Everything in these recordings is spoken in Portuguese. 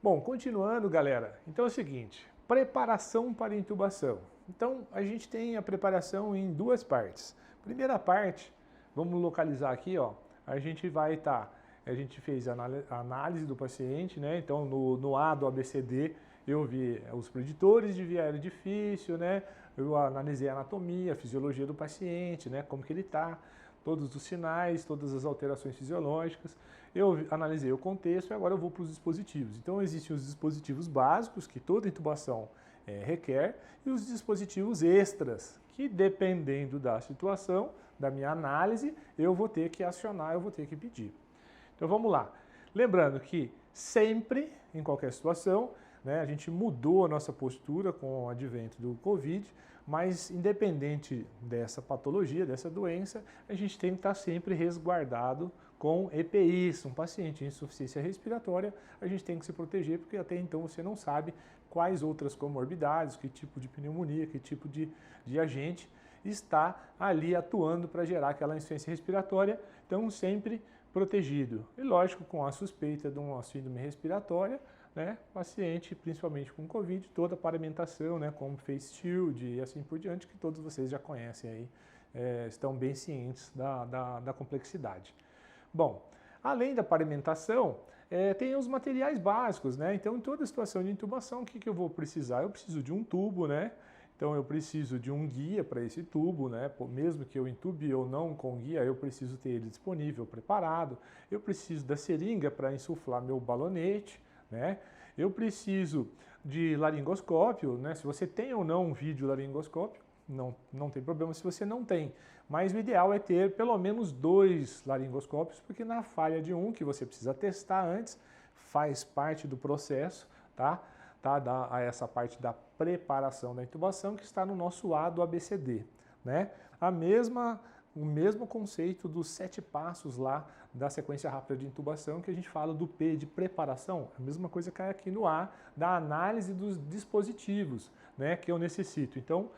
Bom, continuando, galera. Então é o seguinte, preparação para intubação. Então a gente tem a preparação em duas partes. Primeira parte, vamos localizar aqui, ó. A gente a gente fez a análise do paciente, né? Então no A do ABCD eu vi os preditores de via aérea difícil, né? Eu analisei a anatomia, a fisiologia do paciente, né? Como que ele está, todos os sinais, todas as alterações fisiológicas. Eu analisei o contexto e agora eu vou para os dispositivos. Então existem os dispositivos básicos que toda intubação requer e os dispositivos extras que, dependendo da situação, da minha análise, eu vou ter que acionar, eu vou ter que pedir. Então vamos lá. Lembrando que sempre, em qualquer situação, né, a gente mudou a nossa postura com o advento do Covid, mas independente dessa patologia, dessa doença, a gente tem que estar sempre resguardado com EPIs. Um paciente em insuficiência respiratória, a gente tem que se proteger, porque até então você não sabe quais outras comorbidades, que tipo de pneumonia, que tipo de agente está ali atuando para gerar aquela insuficiência respiratória, então sempre protegido. E lógico, com a suspeita de uma síndrome respiratória, né, paciente, principalmente com Covid, toda a paramentação, né, como face shield e assim por diante, que todos vocês já conhecem aí, estão bem cientes da complexidade. Bom, além da paramentação, tem os materiais básicos, né? Então, em toda situação de intubação, o que eu vou precisar? Eu preciso de um tubo, né? Então, eu preciso de um guia para esse tubo, né? Mesmo que eu intube ou não com guia, eu preciso ter ele disponível, preparado. Eu preciso da seringa para insuflar meu balonete, né? Eu preciso de laringoscópio, né? Se você tem ou não um vídeo laringoscópio, não tem problema se você não tem. Mas o ideal é ter pelo menos 2 laringoscópios, porque na falha de um, que você precisa testar antes, faz parte do processo, tá? Essa parte da preparação da intubação que está no nosso A do ABCD, né? O mesmo conceito dos 7 passos lá da sequência rápida de intubação que a gente fala do P de preparação, a mesma coisa cai aqui no A da análise dos dispositivos, né, que eu necessito. Então,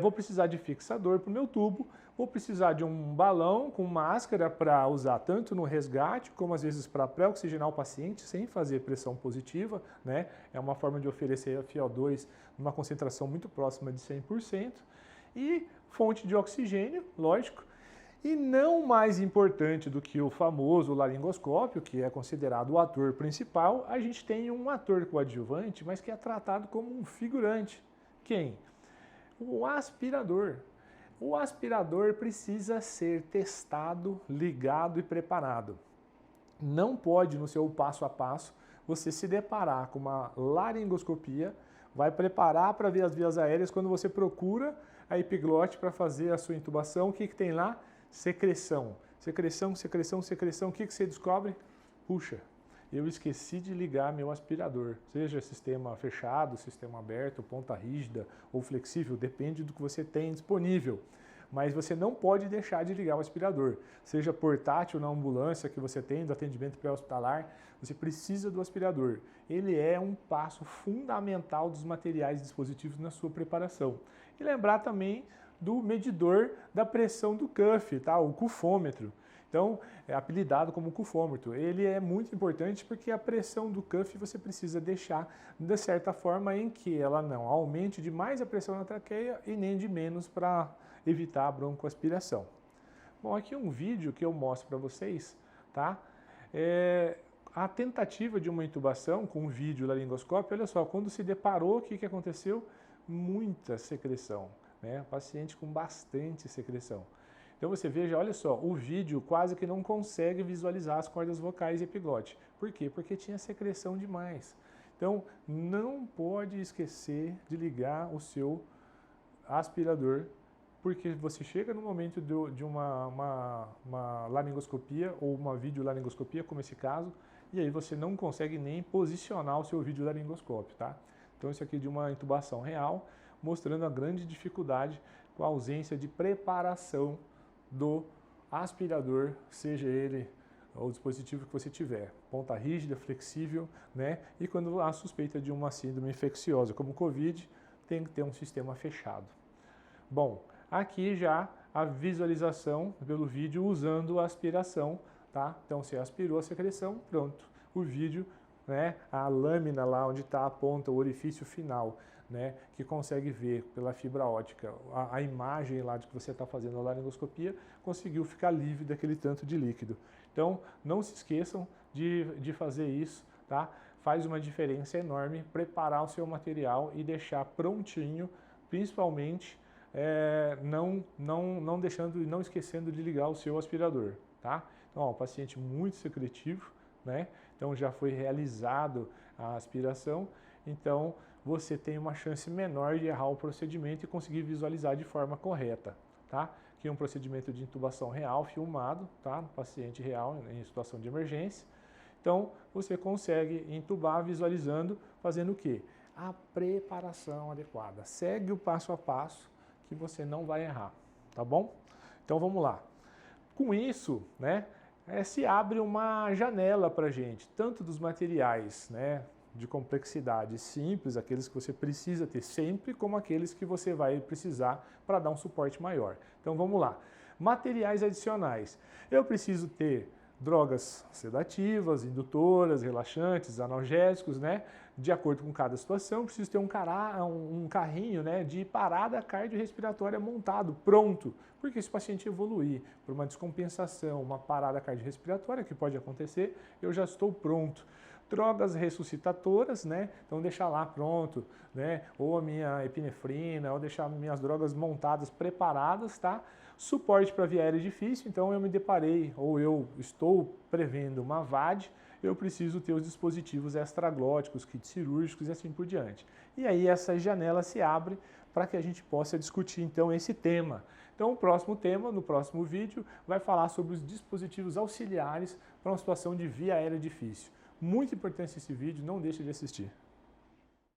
vou precisar de fixador para o meu tubo, vou precisar de um balão com máscara para usar tanto no resgate, como às vezes para pré-oxigenar o paciente sem fazer pressão positiva, né? É uma forma de oferecer FiO2 numa concentração muito próxima de 100%. E fonte de oxigênio, lógico. E não mais importante do que o famoso laringoscópio, que é considerado o ator principal, a gente tem um ator coadjuvante, mas que é tratado como um figurante. Quem? O aspirador. O aspirador precisa ser testado, ligado e preparado. Não pode, no seu passo a passo, você se deparar com uma laringoscopia, vai preparar para ver as vias aéreas, quando você procura a epiglote para fazer a sua intubação, o que tem lá? Secreção. Secreção, secreção, secreção. O que você descobre? Puxa, eu esqueci de ligar meu aspirador. Seja sistema fechado, sistema aberto, ponta rígida ou flexível, depende do que você tem disponível. Mas você não pode deixar de ligar o aspirador. Seja portátil na ambulância que você tem, do atendimento pré-hospitalar, você precisa do aspirador. Ele é um passo fundamental dos materiais e dispositivos na sua preparação. E lembrar também do medidor da pressão do cuff, tá? O cufômetro. Então, é apelidado como cufômetro. Ele é muito importante porque a pressão do cuff você precisa deixar de certa forma em que ela não aumente demais a pressão na traqueia e nem de menos para evitar a broncoaspiração. Bom, aqui um vídeo que eu mostro para vocês, tá? A tentativa de uma intubação com vídeo laringoscópio, olha só, quando se deparou, o que aconteceu? Muita secreção, né? Paciente com bastante secreção. Então você veja, olha só, o vídeo quase que não consegue visualizar as cordas vocais e epiglote. Por quê? Porque tinha secreção demais. Então não pode esquecer de ligar o seu aspirador, porque você chega no momento de uma laringoscopia ou uma videolaringoscopia, como esse caso, e aí você não consegue nem posicionar o seu videolaringoscópio, tá? Então isso aqui é de uma intubação real, mostrando a grande dificuldade com a ausência de preparação do aspirador, seja ele o dispositivo que você tiver, ponta rígida, flexível, né? E quando há suspeita de uma síndrome infecciosa, como o Covid, tem que ter um sistema fechado. Bom, aqui já a visualização pelo vídeo usando a aspiração, tá? Então você aspirou a secreção, pronto. O vídeo né, a lâmina lá onde está a ponta, o orifício final, né, que consegue ver pela fibra ótica a imagem lá de que você está fazendo a laringoscopia, conseguiu ficar livre daquele tanto de líquido. Então, não se esqueçam de fazer isso, tá? Faz uma diferença enorme preparar o seu material e deixar prontinho, principalmente não esquecendo de ligar o seu aspirador, tá? Então, ó, o paciente muito secretivo, né? Então já foi realizado a aspiração, então você tem uma chance menor de errar o procedimento e conseguir visualizar de forma correta, tá? Que é um procedimento de intubação real, filmado, tá? No paciente real, em situação de emergência. Então, você consegue intubar visualizando, fazendo o quê? A preparação adequada. Segue o passo a passo que você não vai errar, tá bom? Então, vamos lá. Com isso, né, se abre uma janela para a gente, tanto dos materiais, né, de complexidade simples, aqueles que você precisa ter sempre, como aqueles que você vai precisar para dar um suporte maior. Então, vamos lá. Materiais adicionais. Eu preciso ter drogas sedativas, indutoras, relaxantes, analgésicos, né? De acordo com cada situação, preciso ter um carrinho, né, de parada cardiorrespiratória montado, pronto. Porque se o paciente evoluir por uma descompensação, uma parada cardiorrespiratória, que pode acontecer, eu já estou pronto. Drogas ressuscitadoras, né? Então deixar lá pronto, né? Ou a minha epinefrina, ou deixar minhas drogas montadas, preparadas, tá? Suporte para via aérea difícil, então eu me deparei, ou eu estou prevendo uma VAD, eu preciso ter os dispositivos extraglóticos, kits cirúrgicos e assim por diante. E aí essa janela se abre para que a gente possa discutir então esse tema. Então o próximo tema, no próximo vídeo, vai falar sobre os dispositivos auxiliares para uma situação de via aérea difícil. Muito importante esse vídeo, não deixe de assistir.